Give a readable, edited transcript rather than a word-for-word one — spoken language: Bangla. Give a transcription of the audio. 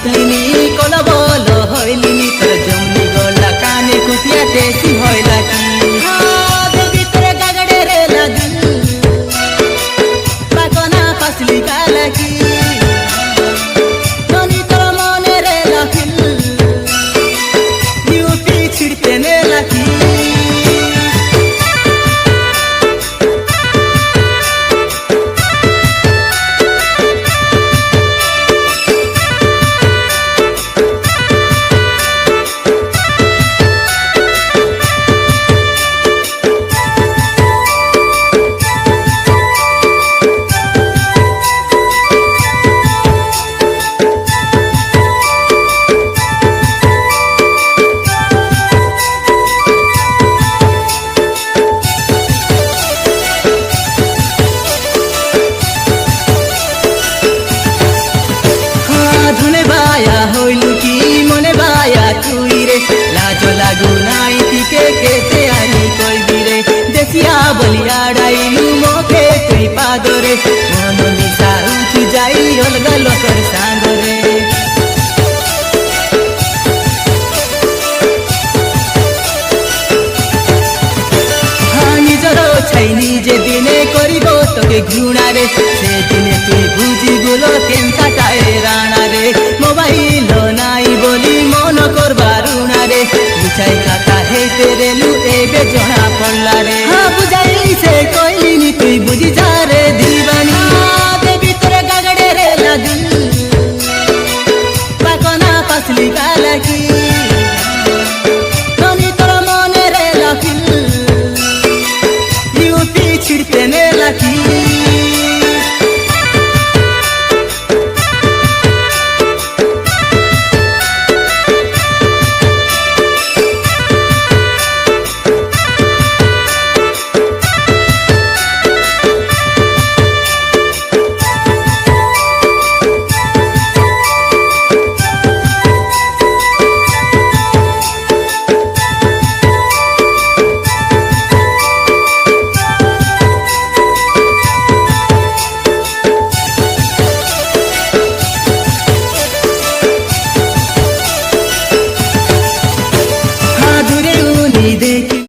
ডাকলিনি কল বল হইলিনি তোর জমনি গলা কানে কুটিয়া দেশি হইলা কি তোর ভিতরে গাগড়ে রে লাগিল পাকনা ফাসলি কালা কি ধনি তোর মনে রে লাফিল ডিউটি ছিড়তে নে লাকি ধনে বায়া হইলু কি মনে বায়া তুই রে লাজ লাগু নাই তিকে কেতে আনি কইবি রে দেখিয়া বলিয়া ডাইলু মোকে তুই পাদরে মন মিশা উঠি যাই অলগা লোকর সাঙ্গরে নিজর ছাই নিজে দিনে করিব তোকে ঘৃণারে